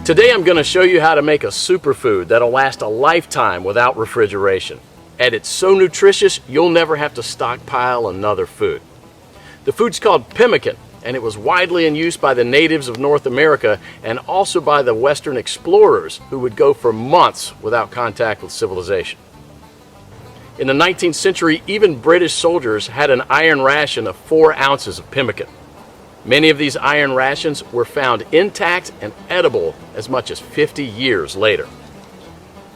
Today I'm going to show you how to make a superfood that'll last a lifetime without refrigeration. And it's so nutritious you'll never have to stockpile another food. The food's called pemmican, and it was widely in use by the natives of North America and also by the Western explorers who would go for months without contact with civilization. In the 19th century, even British soldiers had an iron ration of 4 ounces of pemmican. Many of these iron rations were found intact and edible as much as 50 years later.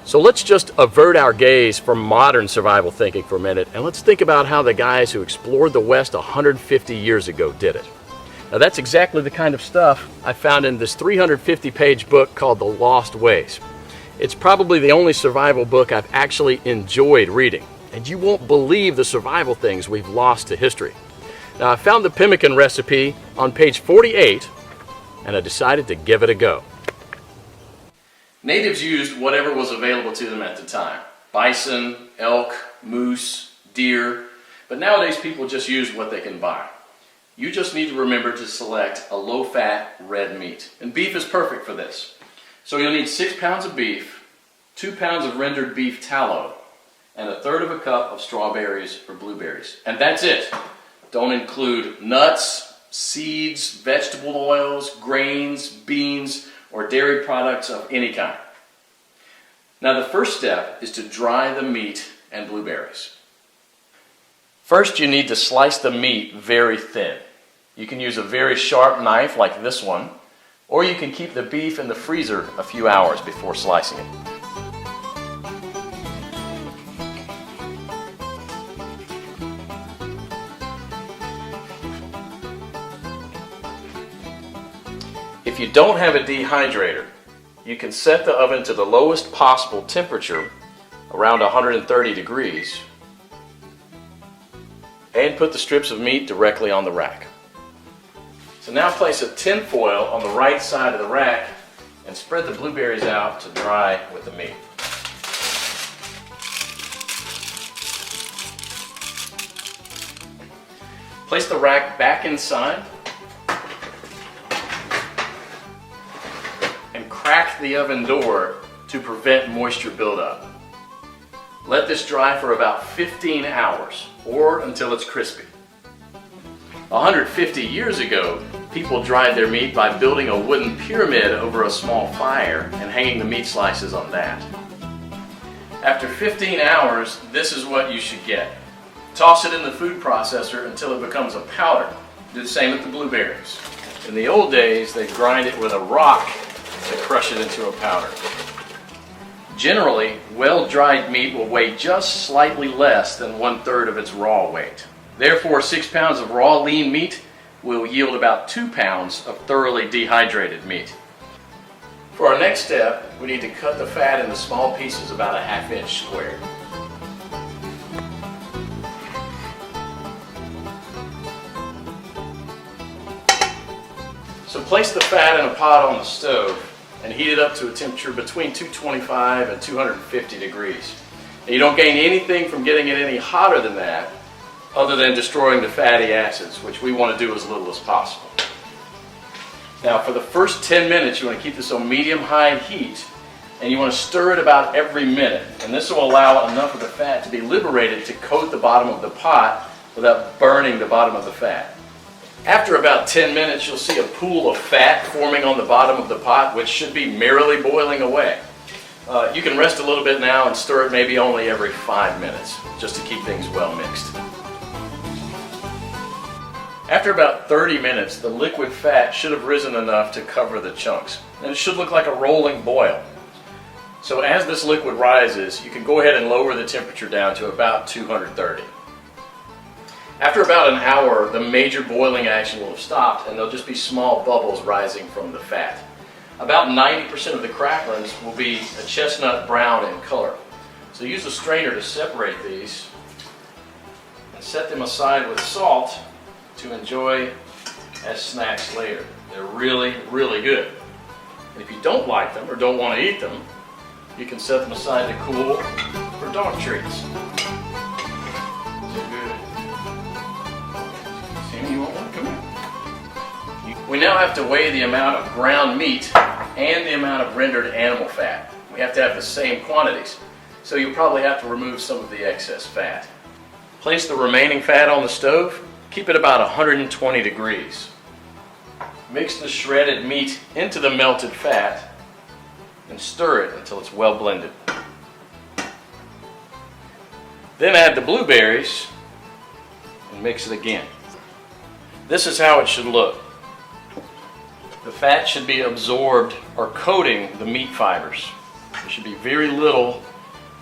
So let's just avert our gaze from modern survival thinking for a minute, and let's think about how the guys who explored the West 150 years ago did it. Now that's exactly the kind of stuff I found in this 350-page book called The Lost Ways. It's probably the only survival book I've actually enjoyed reading, and you won't believe the survival things we've lost to history. Now I found the pemmican recipe on page 48, and I decided to give it a go. Natives used whatever was available to them at the time. Bison, elk, moose, deer, but nowadays people just use what they can buy. You just need to remember to select a low-fat red meat, and beef is perfect for this. So you'll need 6 pounds of beef, 2 pounds of rendered beef tallow, and 1/3 cup of strawberries or blueberries. And that's it. Don't include nuts, seeds, vegetable oils, grains, beans, or dairy products of any kind. Now the first step is to dry the meat and blueberries. First you need to slice the meat very thin. You can use a very sharp knife like this one, or you can keep the beef in the freezer a few hours before slicing it. If you don't have a dehydrator, you can set the oven to the lowest possible temperature, around 130 degrees, and put the strips of meat directly on the rack. So now place a tin foil on the right side of the rack and spread the blueberries out to dry with the meat. Place the rack back inside and crack the oven door to prevent moisture buildup. Let this dry for about 15 hours or until it's crispy. 150 years ago, people dried their meat by building a wooden pyramid over a small fire and hanging the meat slices on that. After 15 hours, this is what you should get. Toss it in the food processor until it becomes a powder. Do the same with the blueberries. In the old days, they'd grind it with a rock to crush it into a powder. Generally, well-dried meat will weigh just slightly less than 1/3 of its raw weight. Therefore, 6 pounds of raw lean meat will yield about 2 pounds of thoroughly dehydrated meat. For our next step, we need to cut the fat into small pieces about a 1/2 inch square. So place the fat in a pot on the stove and heat it up to a temperature between 225 and 250 degrees. And you don't gain anything from getting it any hotter than that other than destroying the fatty acids, which we want to do as little as possible. Now for the first 10 minutes you want to keep this on medium-high heat, and you want to stir it about every minute, and this will allow enough of the fat to be liberated to coat the bottom of the pot without burning the bottom of the fat. After about 10 minutes you'll see a pool of fat forming on the bottom of the pot, which should be merrily boiling away. You can rest a little bit now and stir it maybe only every 5 minutes, just to keep things well mixed. After about 30 minutes, the liquid fat should have risen enough to cover the chunks, and it should look like a rolling boil. So as this liquid rises, you can go ahead and lower the temperature down to about 230. After about an hour, the major boiling action will have stopped, and there'll just be small bubbles rising from the fat. About 90% of the cracklings will be a chestnut brown in color. So use a strainer to separate these and set them aside with salt to enjoy as snacks later. They're really, really good. And if you don't like them or don't want to eat them, you can set them aside to cool for dog treats. So good. Sammy, you want one? Come here. We now have to weigh the amount of ground meat and the amount of rendered animal fat. We have to have the same quantities, so you'll probably have to remove some of the excess fat. Place the remaining fat on the stove. Keep it about 120 degrees. Mix the shredded meat into the melted fat and stir it until it's well blended. Then add the blueberries and mix it again. This is how it should look. The fat should be absorbed or coating the meat fibers. There should be very little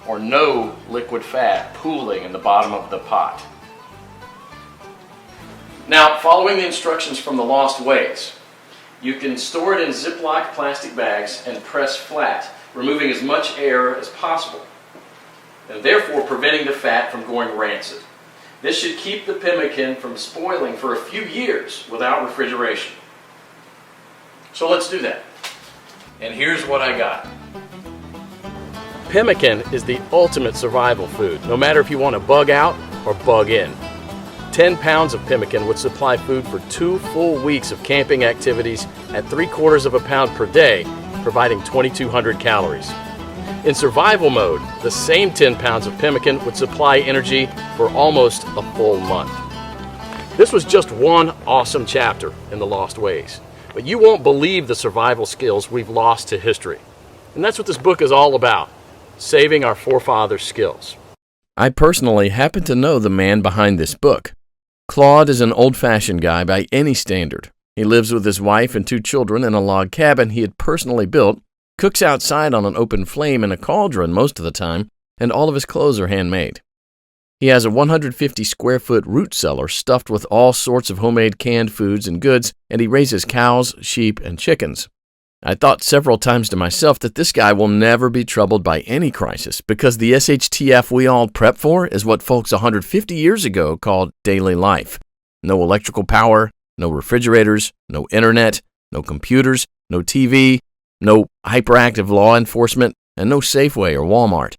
or no liquid fat pooling in the bottom of the pot. Now, following the instructions from the Lost Ways, you can store it in Ziploc plastic bags and press flat, removing as much air as possible, and therefore preventing the fat from going rancid. This should keep the pemmican from spoiling for a few years without refrigeration. So let's do that. And here's what I got. Pemmican is the ultimate survival food, no matter if you want to bug out or bug in. 10 pounds of pemmican would supply food for 2 full weeks of camping activities at 3/4 of a pound per day, providing 2,200 calories. In survival mode, the same 10 pounds of pemmican would supply energy for almost a full month. This was just one awesome chapter in the Lost Ways, but you won't believe the survival skills we've lost to history. And that's what this book is all about, saving our forefathers' skills. I personally happen to know the man behind this book. Claude is an old-fashioned guy by any standard. He lives with his wife and 2 children in a log cabin he had personally built, cooks outside on an open flame in a cauldron most of the time, and all of his clothes are handmade. He has a 150-square-foot root cellar stuffed with all sorts of homemade canned foods and goods, and he raises cows, sheep, and chickens. I thought several times to myself that this guy will never be troubled by any crisis because the SHTF we all prep for is what folks 150 years ago called daily life. No electrical power, no refrigerators, no internet, no computers, no TV, no hyperactive law enforcement, and no Safeway or Walmart.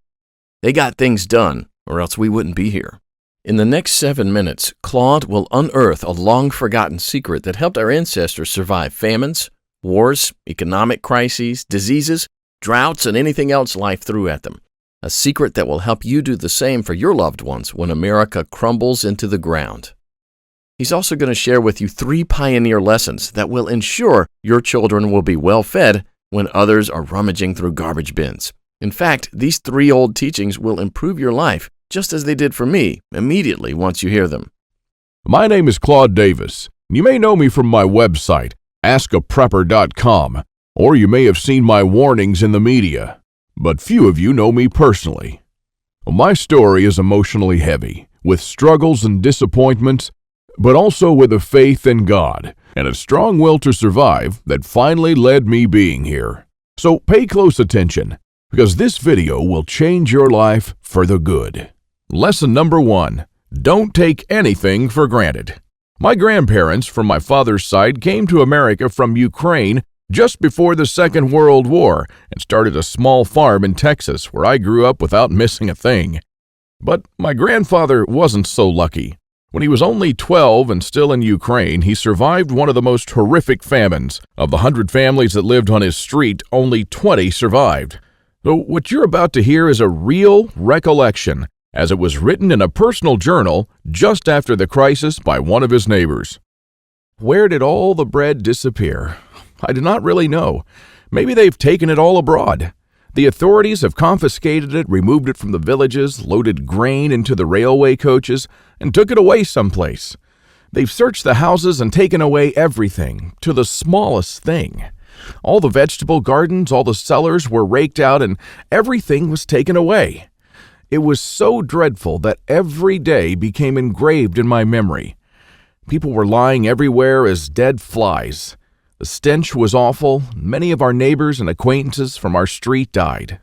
They got things done, or else we wouldn't be here. In the next 7 minutes, Claude will unearth a long-forgotten secret that helped our ancestors survive famines, wars, economic crises, diseases, droughts, and anything else life threw at them. A secret that will help you do the same for your loved ones when America crumbles into the ground. He's also going to share with you 3 pioneer lessons that will ensure your children will be well fed when others are rummaging through garbage bins. In fact, these 3 old teachings will improve your life, just as they did for me, immediately once you hear them. My name is Claude Davis. You may know me from my website, askaprepper.com, or you may have seen my warnings in the media, but few of you know me personally. My story is emotionally heavy, with struggles and disappointments, but also with a faith in God and a strong will to survive that finally led me being here. So pay close attention, because this video will change your life for the good. Lesson number 1, don't take anything for granted. My grandparents from my father's side came to America from Ukraine just before the Second World War and started a small farm in Texas where I grew up without missing a thing. But my grandfather wasn't so lucky. When he was only 12 and still in Ukraine, he survived one of the most horrific famines. Of the 100 families that lived on his street, only 20 survived. So what you're about to hear is a real recollection, as it was written in a personal journal just after the crisis by one of his neighbors. Where did all the bread disappear? I do not really know. Maybe they've taken it all abroad. The authorities have confiscated it, removed it from the villages, loaded grain into the railway coaches, and took it away someplace. They've searched the houses and taken away everything, to the smallest thing. All the vegetable gardens, all the cellars were raked out, and everything was taken away. It was so dreadful that every day became engraved in my memory. People were lying everywhere as dead flies. The stench was awful. Many of our neighbors and acquaintances from our street died.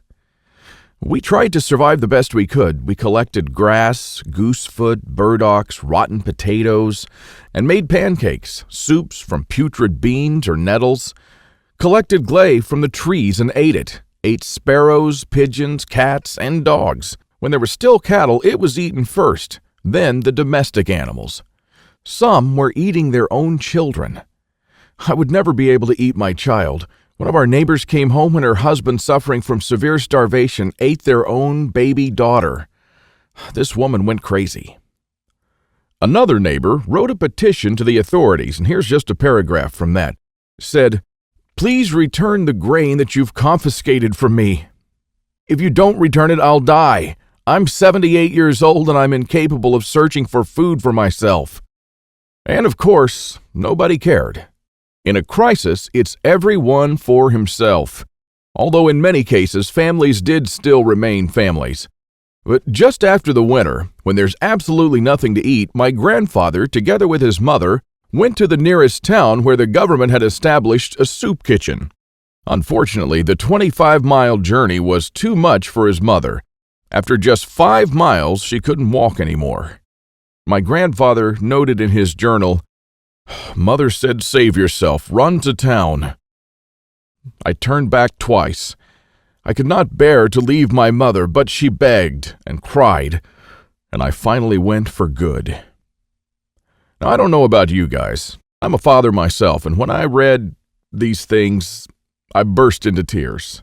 We tried to survive the best we could. We collected grass, goosefoot, burdocks, rotten potatoes, and made pancakes, soups from putrid beans or nettles, collected clay from the trees and ate it, ate sparrows, pigeons, cats, and dogs. When there were still cattle, it was eaten first, then the domestic animals. Some were eating their own children. I would never be able to eat my child. One of our neighbors came home when her husband, suffering from severe starvation, ate their own baby daughter. This woman went crazy. Another neighbor wrote a petition to the authorities, and here's just a paragraph from that. It said, "Please return the grain that you've confiscated from me. If you don't return it, I'll die. I'm 78 years old and I'm incapable of searching for food for myself." And of course, nobody cared. In a crisis, it's everyone for himself. Although in many cases, families did still remain families. But just after the winter, when there's absolutely nothing to eat, my grandfather, together with his mother, went to the nearest town where the government had established a soup kitchen. Unfortunately, the 25-mile journey was too much for his mother. After just 5 miles, she couldn't walk anymore. My grandfather noted in his journal, "Mother said, save yourself, run to town." I turned back twice. I could not bear to leave my mother, but she begged and cried, and I finally went for good. Now, I don't know about you guys. I'm a father myself, and when I read these things, I burst into tears.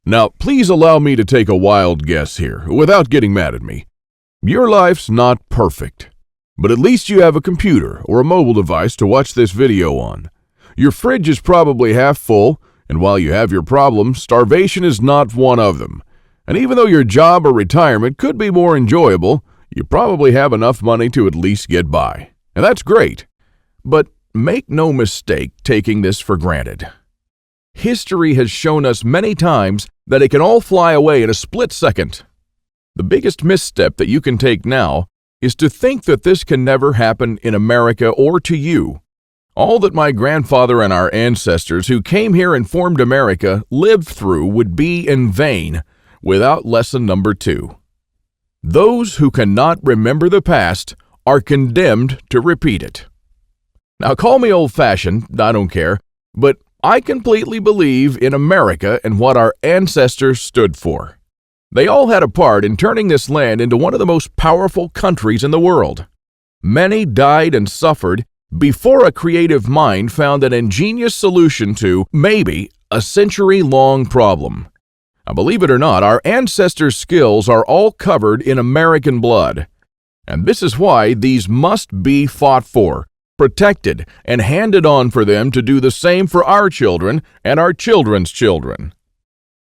Now, please allow me to take a wild guess here, without getting mad at me. Your life's not perfect, but at least you have a computer or a mobile device to watch this video on. Your fridge is probably half full, and while you have your problems, starvation is not one of them. And even though your job or retirement could be more enjoyable, you probably have enough money to at least get by. And that's great. But make no mistake taking this for granted. History has shown us many times that it can all fly away in a split second. The biggest misstep that you can take now is to think that this can never happen in America or to you. All that my grandfather and our ancestors who came here and formed America lived through would be in vain without lesson number 2. Those who cannot remember the past are condemned to repeat it. Now, call me old-fashioned, I don't care, but I completely believe in America and what our ancestors stood for. They all had a part in turning this land into one of the most powerful countries in the world. Many died and suffered before a creative mind found an ingenious solution to, maybe, a century-long problem. Now, believe it or not, our ancestors' skills are all covered in American blood. And this is why these must be fought for, protected, and handed on for them to do the same for our children and our children's children.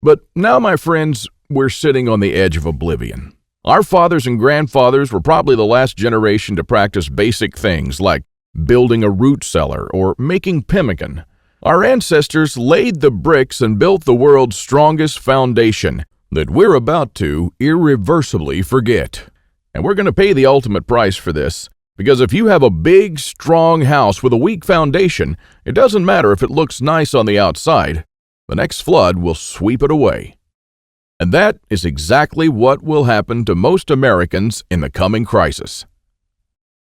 But now, my friends, we're sitting on the edge of oblivion. Our fathers and grandfathers were probably the last generation to practice basic things like building a root cellar or making pemmican. Our ancestors laid the bricks and built the world's strongest foundation that we're about to irreversibly forget. And we're going to pay the ultimate price for this, because if you have a big, strong house with a weak foundation, it doesn't matter if it looks nice on the outside. The next flood will sweep it away. And that is exactly what will happen to most Americans in the coming crisis.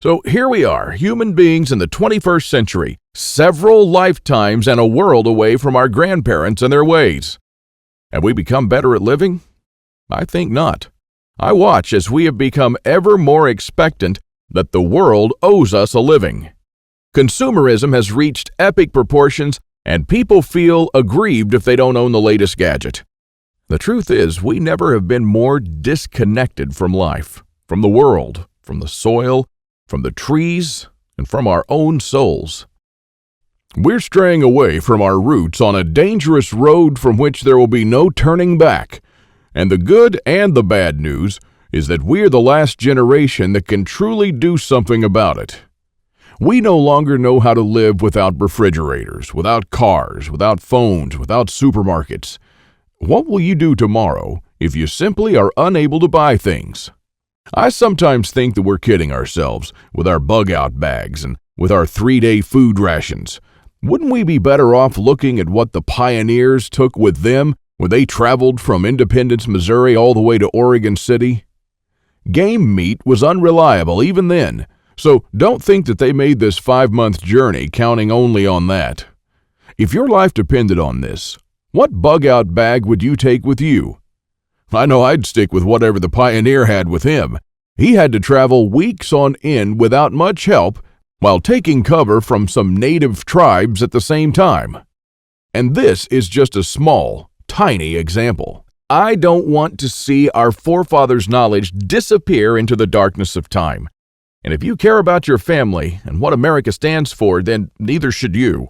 So here we are, human beings in the 21st century, several lifetimes and a world away from our grandparents and their ways. Have we become better at living? I think not. I watch as we have become ever more expectant that the world owes us a living. Consumerism has reached epic proportions, and people feel aggrieved if they don't own the latest gadget. The truth is, we never have been more disconnected from life, from the world, from the soil, from the trees, and from our own souls. We're straying away from our roots on a dangerous road from which there will be no turning back. And the good and the bad news is that we're the last generation that can truly do something about it. We no longer know how to live without refrigerators, without cars, without phones, without supermarkets. What will you do tomorrow if you simply are unable to buy things? I sometimes think that we're kidding ourselves with our bug-out bags and with our 3-day food rations. Wouldn't we be better off looking at what the pioneers took with them when they traveled from Independence, Missouri all the way to Oregon City? Game meat was unreliable even then, so don't think that they made this 5-month journey counting only on that. If your life depended on this, what bug-out bag would you take with you? I know I'd stick with whatever the pioneer had with him. He had to travel weeks on end without much help while taking cover from some native tribes at the same time. And this is just a small, tiny example. I don't want to see our forefathers' knowledge disappear into the darkness of time. And if you care about your family and what America stands for, then neither should you.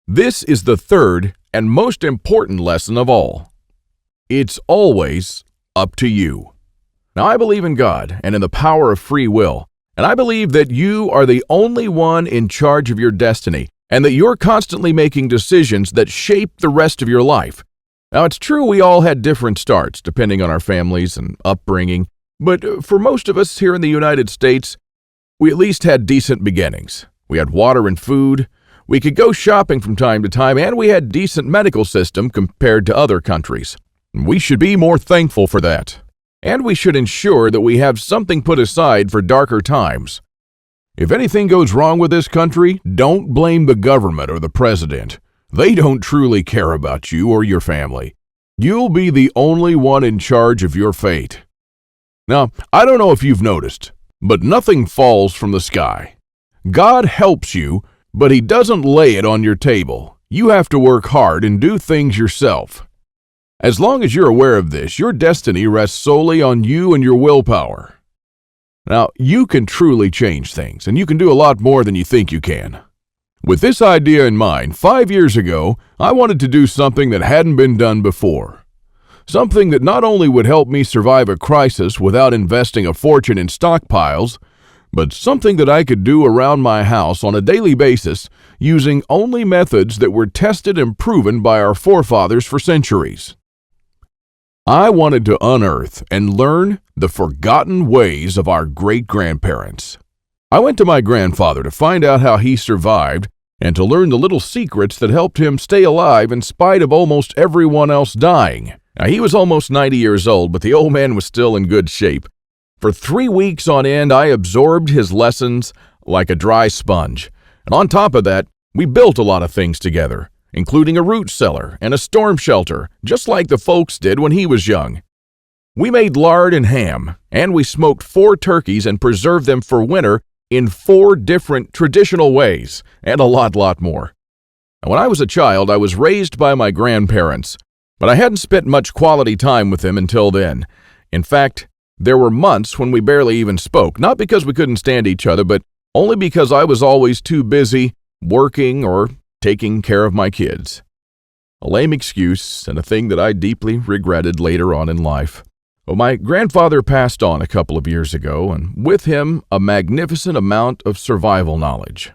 This is the third and most important lesson of all. It's always up to you. Now, I believe in God and in the power of free will, and I believe that you are the only one in charge of your destiny, and that you're constantly making decisions that shape the rest of your life. Now, it's true we all had different starts, depending on our families and upbringing, but for most of us here in the United States, we at least had decent beginnings. We had water and food, we could go shopping from time to time, and we had a decent medical system compared to other countries. We should be more thankful for that. And we should ensure that we have something put aside for darker times. If anything goes wrong with this country, don't blame the government or the president. They don't truly care about you or your family. You'll be the only one in charge of your fate. Now, I don't know if you've noticed, but nothing falls from the sky. God helps you, but He doesn't lay it on your table. You have to work hard and do things yourself. As long as you're aware of this, your destiny rests solely on you and your willpower. Now, you can truly change things, and you can do a lot more than you think you can. With this idea in mind, 5 years ago, I wanted to do something that hadn't been done before. Something that not only would help me survive a crisis without investing a fortune in stockpiles, but something that I could do around my house on a daily basis using only methods that were tested and proven by our forefathers for centuries. I wanted to unearth and learn the forgotten ways of our great-grandparents. I went to my grandfather to find out how he survived and to learn the little secrets that helped him stay alive in spite of almost everyone else dying. Now, he was almost 90 years old, but the old man was still in good shape. For 3 weeks on end, I absorbed his lessons like a dry sponge. And on top of that, we built a lot of things together, including a root cellar and a storm shelter, just like the folks did when he was young. We made lard and ham, and we smoked 4 turkeys and preserved them for winter in 4 different traditional ways, and a lot more. And when I was a child, I was raised by my grandparents, but I hadn't spent much quality time with them until then. In fact, there were months when we barely even spoke, not because we couldn't stand each other, but only because I was always too busy working or taking care of my kids. A lame excuse and a thing that I deeply regretted later on in life. Well, my grandfather passed on a couple of years ago, and with him, a magnificent amount of survival knowledge.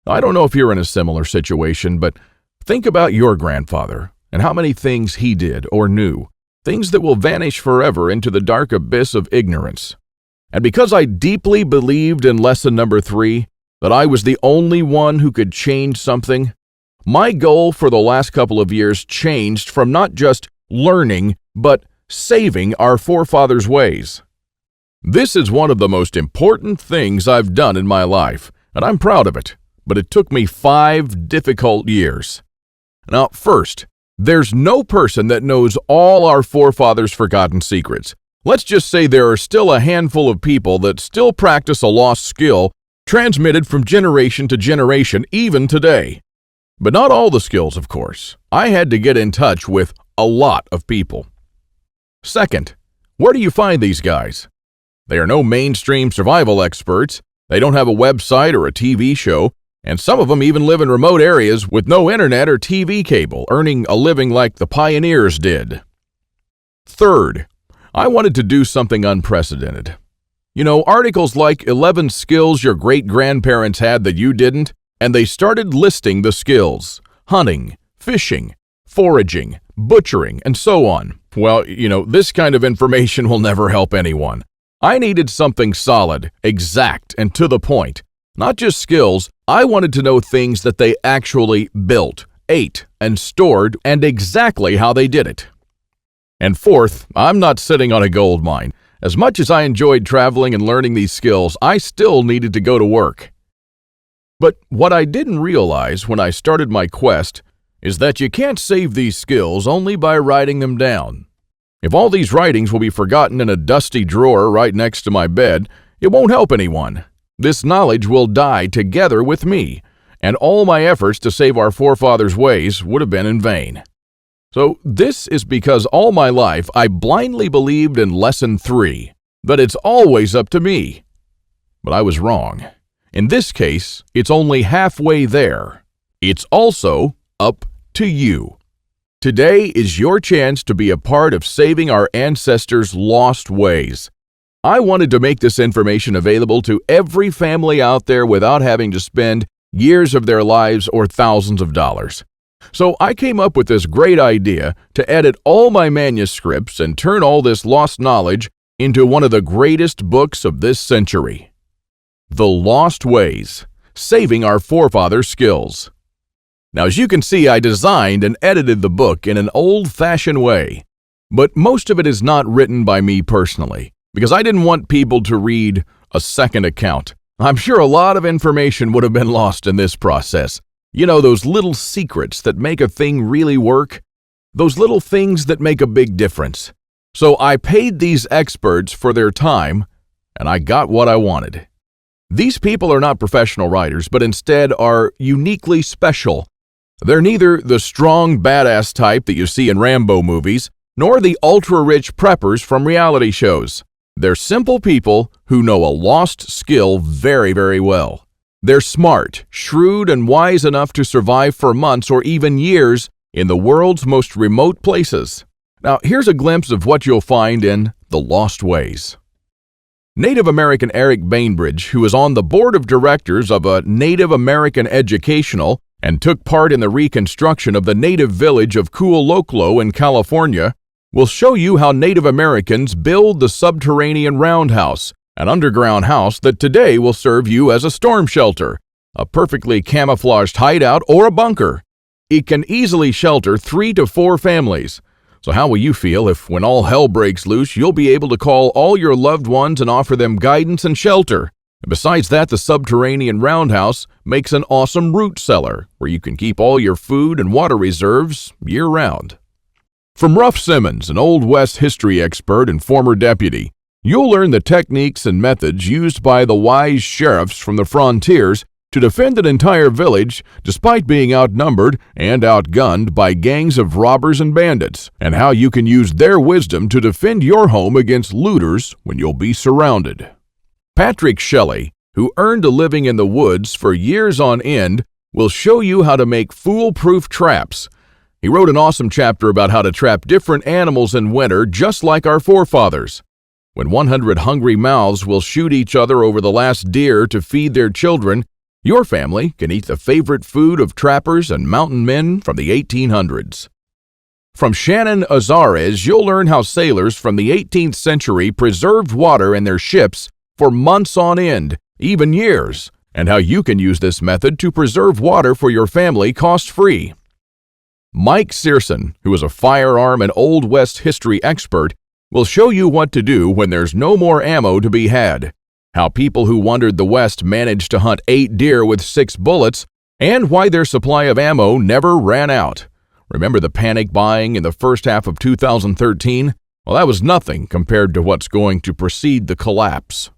I don't know if you're in a similar situation, but think about your grandfather and how many things he did or knew, things that will vanish forever into the dark abyss of ignorance. And because I deeply believed in lesson number 3, that I was the only one who could change something, my goal for the last couple of years changed from not just learning, but saving our forefathers' ways. This is one of the most important things I've done in my life, and I'm proud of it, but it took me 5 difficult years. Now, first, there's no person that knows all our forefathers' forgotten secrets. Let's just say there are still a handful of people that still practice a lost skill transmitted from generation to generation, even today. But not all the skills, of course. I had to get in touch with a lot of people. Second, where do you find these guys? They are no mainstream survival experts. They don't have a website or a TV show, and some of them even live in remote areas with no internet or TV cable, earning a living like the pioneers did. Third, I wanted to do something unprecedented. You know, articles like 11 skills your great-grandparents had that you didn't, and they started listing the skills: hunting, fishing, foraging, butchering, and so on. Well, you know, this kind of information will never help anyone. I needed something solid, exact, and to the point. Not just skills, I wanted to know things that they actually built, ate, and stored, and exactly how they did it. And fourth, I'm not sitting on a gold mine. As much as I enjoyed traveling and learning these skills, I still needed to go to work. But what I didn't realize when I started my quest is that you can't save these skills only by writing them down. If all these writings will be forgotten in a dusty drawer right next to my bed, it won't help anyone. This knowledge will die together with me, and all my efforts to save our forefathers' ways would have been in vain. So this is because all my life I blindly believed in Lesson 3, that it's always up to me. But I was wrong. In this case, it's only halfway there. It's also up to you. Today is your chance to be a part of saving our ancestors' lost ways. I wanted to make this information available to every family out there without having to spend years of their lives or thousands of dollars. So I came up with this great idea to edit all my manuscripts and turn all this lost knowledge into one of the greatest books of this century. The Lost Ways, Saving Our Forefathers' Skills. Now, as you can see, I designed and edited the book in an old-fashioned way, but most of it is not written by me personally, because I didn't want people to read a second account. I'm sure a lot of information would have been lost in this process. You know, those little secrets that make a thing really work? Those little things that make a big difference. So I paid these experts for their time, and I got what I wanted. These people are not professional writers, but instead are uniquely special. They're neither the strong, badass type that you see in Rambo movies, nor the ultra-rich preppers from reality shows. They're simple people who know a lost skill very, very well. They're smart, shrewd, and wise enough to survive for months or even years in the world's most remote places. Now, here's a glimpse of what you'll find in The Lost Ways. Native American ERIK Bainbridge, who is on the board of directors of a Native American educational and took part in the reconstruction of the native village of Kule Loklo in California, will show you how Native Americans build the subterranean roundhouse, an underground house that today will serve you as a storm shelter, a perfectly camouflaged hideout, or a bunker. It can easily shelter 3 to 4 families. So how will you feel if, when all hell breaks loose, you'll be able to call all your loved ones and offer them guidance and shelter? And besides that, the subterranean roundhouse makes an awesome root cellar where you can keep all your food and water reserves year-round. From Ruff Simons, an Old West history expert and former deputy, you'll learn the techniques and methods used by the wise sheriffs from the frontiers to defend an entire village despite being outnumbered and outgunned by gangs of robbers and bandits, and how you can use their wisdom to defend your home against looters when you'll be surrounded. Patrick Shelley, who earned a living in the woods for years on end, will show you how to make foolproof traps. He wrote an awesome chapter about how to trap different animals in winter just like our forefathers. When 100 hungry mouths will shoot each other over the last deer to feed their children, your family can eat the favorite food of trappers and mountain men from the 1800s. From Shannon Azares, you'll learn how sailors from the 18th century preserved water in their ships for months on end, even years, and how you can use this method to preserve water for your family cost-free. Mike Searson, who is a firearm and Old West history expert, will show you what to do when there's no more ammo to be had, how people who wandered the West managed to hunt 8 deer with 6 bullets, and why their supply of ammo never ran out. Remember the panic buying in the first half of 2013? Well, that was nothing compared to what's going to precede the collapse.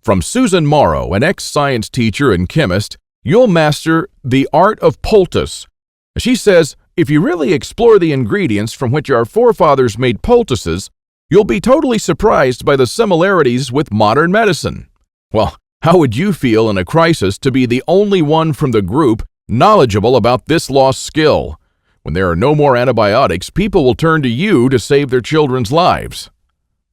From Susan Morrow, an ex-science teacher and chemist, you'll master the art of poultice. She says, if you really explore the ingredients from which our forefathers made poultices, you'll be totally surprised by the similarities with modern medicine. Well, how would you feel in a crisis to be the only one from the group knowledgeable about this lost skill? When there are no more antibiotics, people will turn to you to save their children's lives.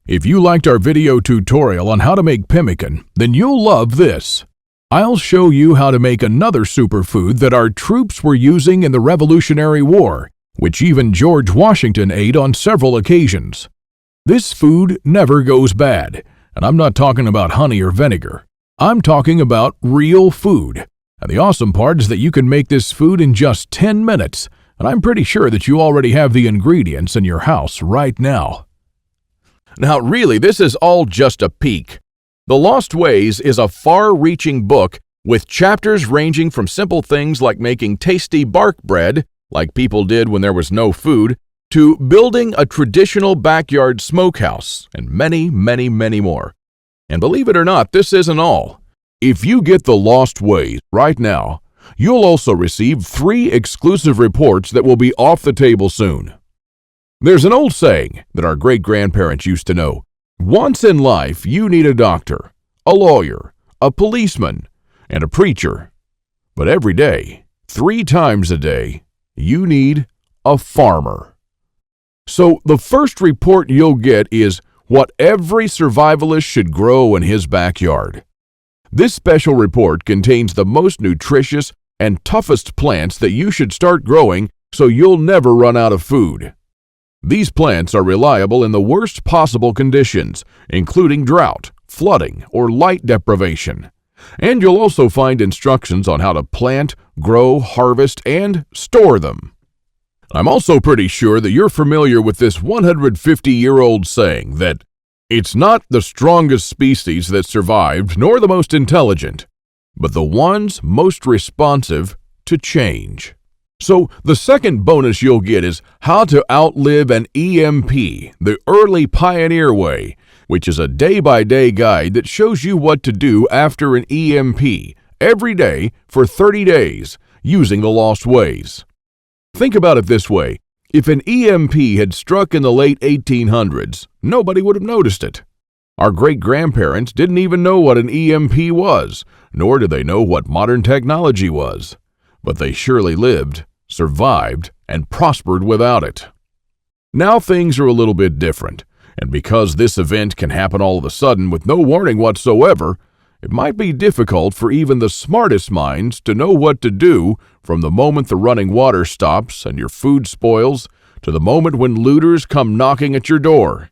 If you liked our video tutorial on how to make pemmican, then you'll love this. I'll show you how to make another superfood that our troops were using in the Revolutionary War, which even George Washington ate on several occasions. This food never goes bad, and I'm not talking about honey or vinegar. I'm talking about real food. And the awesome part is that you can make this food in just 10 minutes, and I'm pretty sure that you already have the ingredients in your house right now. Now, really, this is all just a peek. The Lost Ways is a far-reaching book with chapters ranging from simple things like making tasty bark bread, like people did when there was no food, to building a traditional backyard smokehouse, and many, many, many more. And believe it or not, this isn't all. If you get The Lost Ways right now, You'll also receive 3 exclusive reports that will be off the table soon. There's an old saying that our great-grandparents used to know. Once in life, you need a doctor, a lawyer, a policeman, and a preacher. But every day, 3 times a day, you need a farmer. So the first report you'll get is what every survivalist should grow in his backyard. This special report contains the most nutritious and toughest plants that you should start growing so you'll never run out of food. These plants are reliable in the worst possible conditions, including drought, flooding, or light deprivation. And you'll also find instructions on how to plant, grow, harvest, and store them. I'm also pretty sure that you're familiar with this 150-year-old saying that it's not the strongest species that survived nor the most intelligent, but the ones most responsive to change. So the second bonus you'll get is how to outlive an EMP, the early pioneer way, which is a day-by-day guide that shows you what to do after an EMP every day for 30 days using the lost ways. Think about it this way. If an EMP had struck in the late 1800s, nobody would have noticed it. Our great-grandparents didn't even know what an EMP was, nor did they know what modern technology was. But they surely lived, survived, and prospered without it. Now things are a little bit different, and because this event can happen all of a sudden with no warning whatsoever, it might be difficult for even the smartest minds to know what to do from the moment the running water stops and your food spoils to the moment when looters come knocking at your door.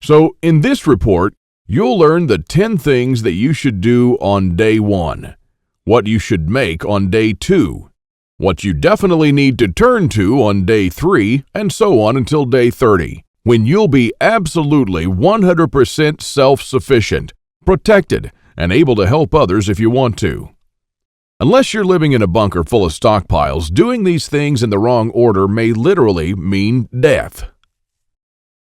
So in this report, you'll learn the 10 things that you should do on day 1, what you should make on day 2, what you definitely need to turn to on day 3, and so on until day 30, when you'll be absolutely 100% self-sufficient, protected, and able to help others if you want to. Unless you're living in a bunker full of stockpiles, doing these things in the wrong order may literally mean death.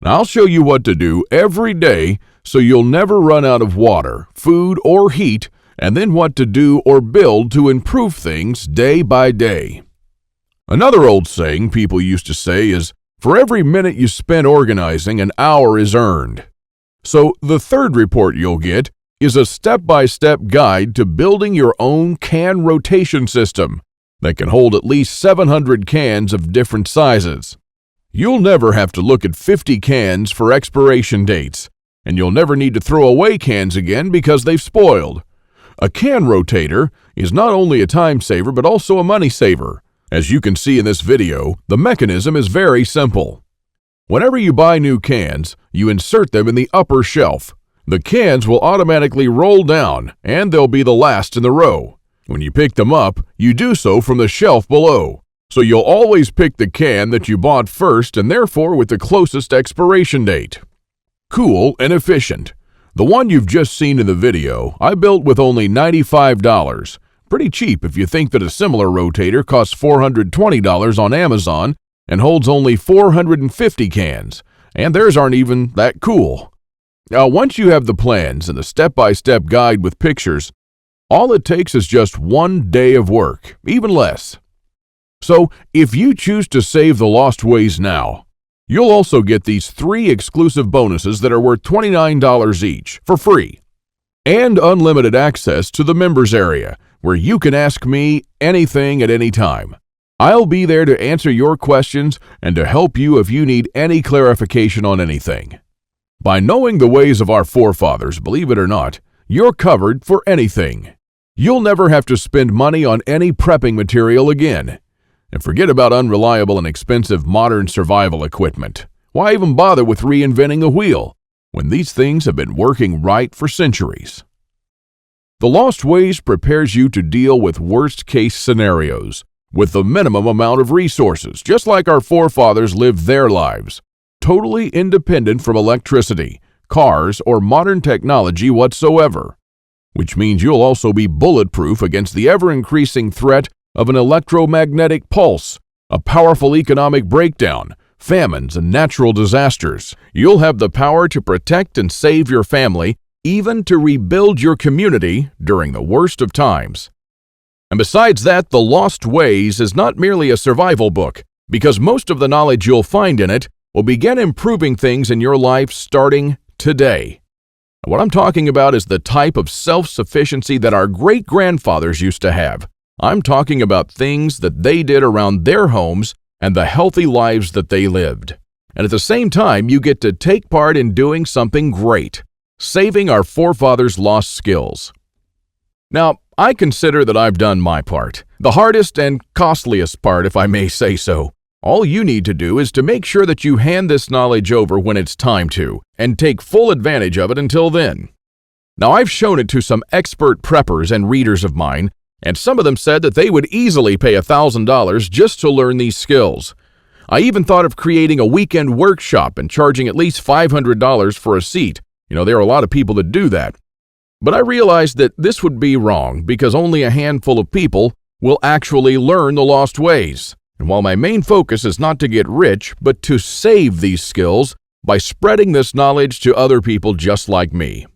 Now, I'll show you what to do every day so you'll never run out of water, food, or heat, and then what to do or build to improve things day by day. Another old saying people used to say is, for every minute you spend organizing, an hour is earned. So the third report you'll get is a step-by-step guide to building your own can rotation system that can hold at least 700 cans of different sizes. You'll never have to look at 50 cans for expiration dates, and you'll never need to throw away cans again because they've spoiled. A can rotator is not only a time saver but also a money saver. As you can see in this video, the mechanism is very simple. Whenever you buy new cans, you insert them in the upper shelf. The cans will automatically roll down, and they'll be the last in the row. When you pick them up, you do so from the shelf below. So you'll always pick the can that you bought first and therefore with the closest expiration date. Cool and efficient. The one you've just seen in the video, I built with only $95. Pretty cheap if you think that a similar rotator costs $420 on Amazon and holds only 450 cans, and theirs aren't even that cool. Now, once you have the plans and the step-by-step guide with pictures, all it takes is just 1 day of work, even less. So, if you choose to save the lost ways now, you'll also get these 3 exclusive bonuses that are worth $29 each for free, and unlimited access to the members area, where you can ask me anything at any time. I'll be there to answer your questions and to help you if you need any clarification on anything. By knowing the ways of our forefathers, believe it or not, you're covered for anything. You'll never have to spend money on any prepping material again. And forget about unreliable and expensive modern survival equipment. Why even bother with reinventing the wheel when these things have been working right for centuries? The Lost Ways prepares you to deal with worst-case scenarios with the minimum amount of resources, just like our forefathers lived their lives, totally independent from electricity, cars, or modern technology whatsoever, which means you'll also be bulletproof against the ever-increasing threat of an electromagnetic pulse, a powerful economic breakdown, famines, and natural disasters. You'll have the power to protect and save your family, even to rebuild your community during the worst of times. And besides that, The Lost Ways is not merely a survival book, because most of the knowledge you'll find in it will begin improving things in your life starting today. And what I'm talking about is the type of self-sufficiency that our great-grandfathers used to have. I'm talking about things that they did around their homes and the healthy lives that they lived. And at the same time, you get to take part in doing something great, saving our forefathers' lost skills. Now, I consider that I've done my part, the hardest and costliest part, if I may say so. All you need to do is to make sure that you hand this knowledge over when it's time to, and take full advantage of it until then. Now, I've shown it to some expert preppers and readers of mine, and some of them said that they would easily pay $1,000 just to learn these skills. I even thought of creating a weekend workshop and charging at least $500 for a seat. There are a lot of people that do that. But I realized that this would be wrong because only a handful of people will actually learn the lost ways. And while my main focus is not to get rich, but to save these skills by spreading this knowledge to other people just like me.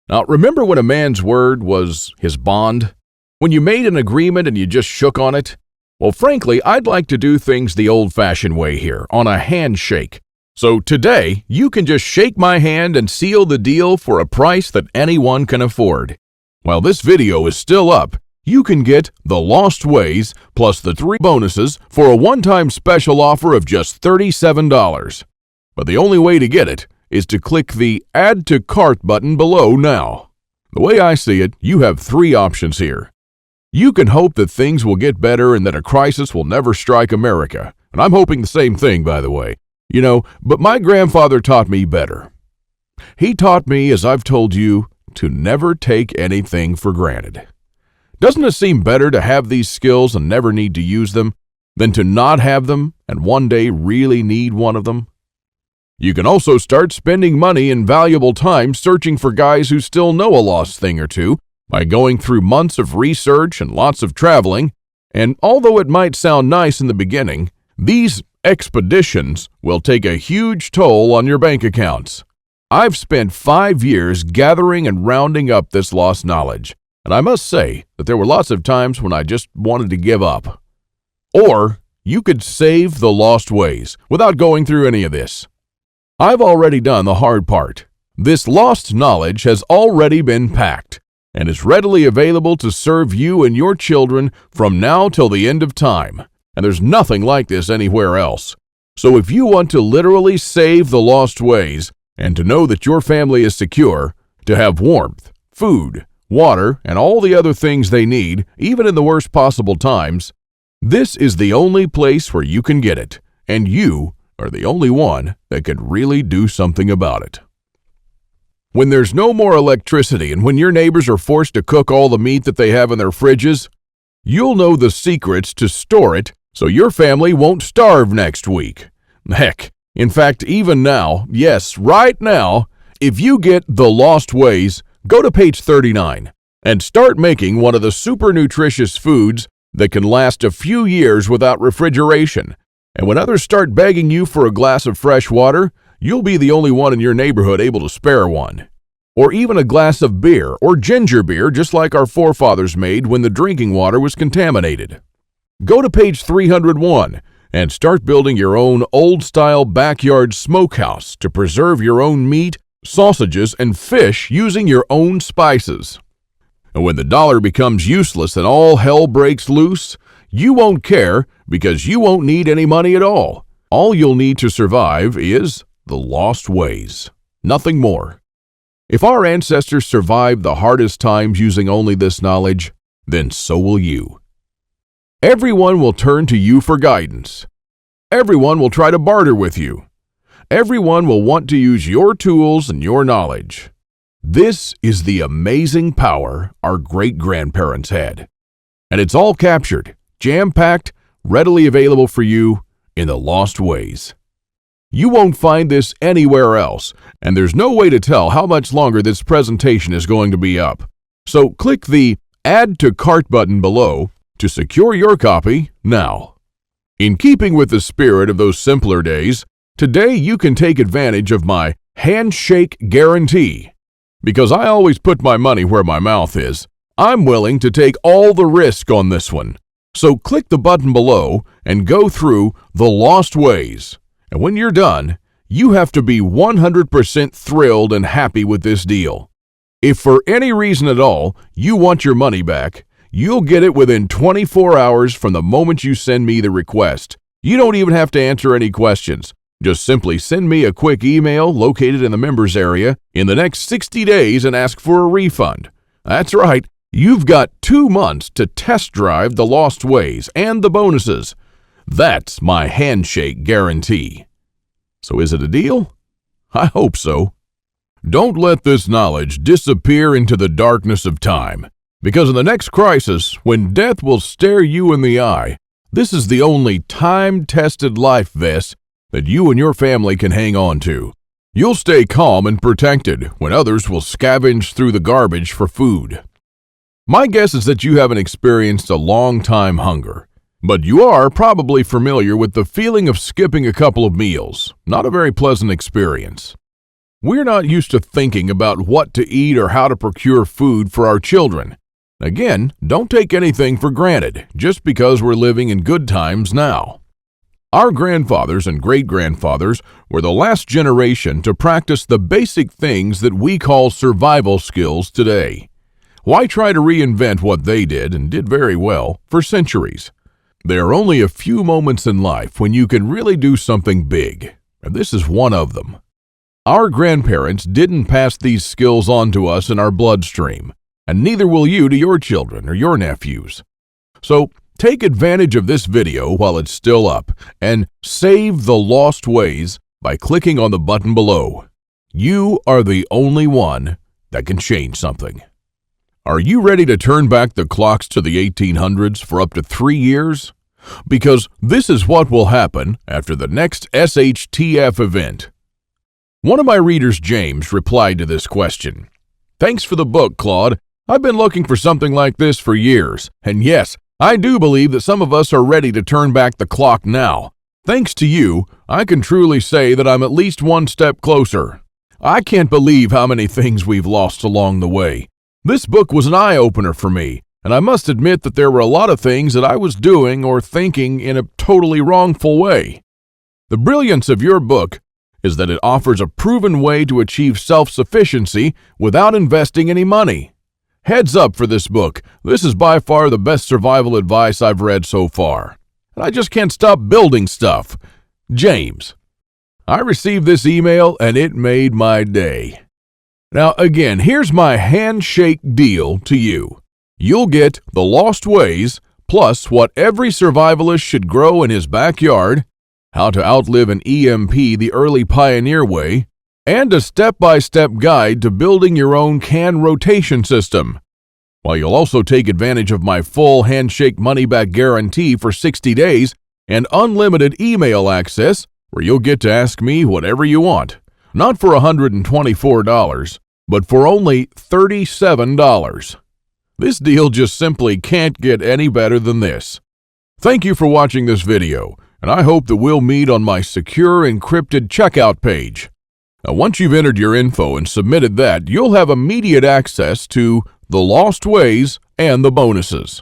Now, remember when a man's word was his bond? When you made an agreement and you just shook on it? Well, frankly, I'd like to do things the old-fashioned way here, on a handshake. So today, you can just shake my hand and seal the deal for a price that anyone can afford. While this video is still up, you can get The Lost Ways plus the 3 bonuses for a one-time special offer of just $37. But the only way to get it is to click the Add to Cart button below now. The way I see it, you have 3 options here. You can hope that things will get better and that a crisis will never strike America. And I'm hoping the same thing, by the way. But my grandfather taught me better. He taught me, as I've told you, to never take anything for granted. Doesn't it seem better to have these skills and never need to use them than to not have them and one day really need one of them? You can also start spending money and valuable time searching for guys who still know a lost thing or two by going through months of research and lots of traveling. And although it might sound nice in the beginning, these expeditions will take a huge toll on your bank accounts. I've spent 5 years gathering and rounding up this lost knowledge, and I must say that there were lots of times when I just wanted to give up. Or you could save the lost ways without going through any of this. I've already done the hard part. This lost knowledge has already been packed and is readily available to serve you and your children from now till the end of time. And there's nothing like this anywhere else. So if you want to literally save the lost ways and to know that your family is secure, to have warmth, food, water, and all the other things they need, even in the worst possible times, this is the only place where you can get it, and you are the only one that can really do something about it. When there's no more electricity and when your neighbors are forced to cook all the meat that they have in their fridges, you'll know the secrets to store it so your family won't starve next week. Heck, in fact, even now, yes, right now, if you get The Lost Ways, go to page 39 and start making one of the super nutritious foods that can last a few years without refrigeration. And when others start begging you for a glass of fresh water, you'll be the only one in your neighborhood able to spare one. Or even a glass of beer or ginger beer, just like our forefathers made when the drinking water was contaminated. Go to page 301 and start building your own old-style backyard smokehouse to preserve your own meat, sausages, and fish using your own spices. And when the dollar becomes useless and all hell breaks loose, you won't care because you won't need any money at all. All you'll need to survive is the lost ways. Nothing more. If our ancestors survived the hardest times using only this knowledge, then so will you. Everyone will turn to you for guidance. Everyone will try to barter with you. Everyone will want to use your tools and your knowledge. This is the amazing power our great-grandparents had. And it's all captured, jam-packed, readily available for you in The Lost Ways. You won't find this anywhere else, and there's no way to tell how much longer this presentation is going to be up. So click the Add to Cart button below to secure your copy now. In keeping with the spirit of those simpler days, today you can take advantage of my handshake guarantee. Because I always put my money where my mouth is, I'm willing to take all the risk on this one. So click the button below and go through The Lost Ways. And when you're done, you have to be 100% thrilled and happy with this deal. If for any reason at all you want your money back, you'll get it within 24 hours from the moment you send me the request. You don't even have to answer any questions. Just simply send me a quick email located in the members area in the next 60 days and ask for a refund. That's right, you've got 2 months to test drive The Lost Ways and the bonuses. That's my handshake guarantee. So is it a deal? I hope so. Don't let this knowledge disappear into the darkness of time, because in the next crisis, when death will stare you in the eye, this is the only time-tested life vest that you and your family can hang on to. You'll stay calm and protected when others will scavenge through the garbage for food. My guess is that you haven't experienced a long-time hunger, but you are probably familiar with the feeling of skipping a couple of meals. Not a very pleasant experience. We're not used to thinking about what to eat or how to procure food for our children. Again, don't take anything for granted just because we're living in good times now. Our grandfathers and great-grandfathers were the last generation to practice the basic things that we call survival skills today. Why try to reinvent what they did and did very well for centuries? There are only a few moments in life when you can really do something big, and this is one of them. Our grandparents didn't pass these skills on to us in our bloodstream, and neither will you to your children or your nephews. So take advantage of this video while it's still up and save The Lost Ways by clicking on the button below. You are the only one that can change something. Are you ready to turn back the clocks to the 1800s for up to 3 years? Because this is what will happen after the next SHTF event. One of my readers, James, replied to this question. Thanks for the book, Claude. I've been looking for something like this for years. And yes, I do believe that some of us are ready to turn back the clock now. Thanks to you, I can truly say that I'm at least one step closer. I can't believe how many things we've lost along the way. This book was an eye-opener for me, and I must admit that there were a lot of things that I was doing or thinking in a totally wrongful way. The brilliance of your book is that it offers a proven way to achieve self-sufficiency without investing any money. Heads up for this book. This is by far the best survival advice I've read so far. And I just can't stop building stuff. James. I received this email and it made my day. Now again, here's my handshake deal to you. You'll get The Lost Ways, plus what every survivalist should grow in his backyard, how to outlive an EMP the early pioneer way, and a step-by-step guide to building your own can rotation system. While you'll also take advantage of my full handshake money-back guarantee for 60 days and unlimited email access, where you'll get to ask me whatever you want. Not for $124, but for only $37. This deal just simply can't get any better than this. Thank you for watching this video, and I hope that we'll meet on my secure encrypted checkout page. Now, once you've entered your info and submitted that, you'll have immediate access to The Lost Ways and the bonuses.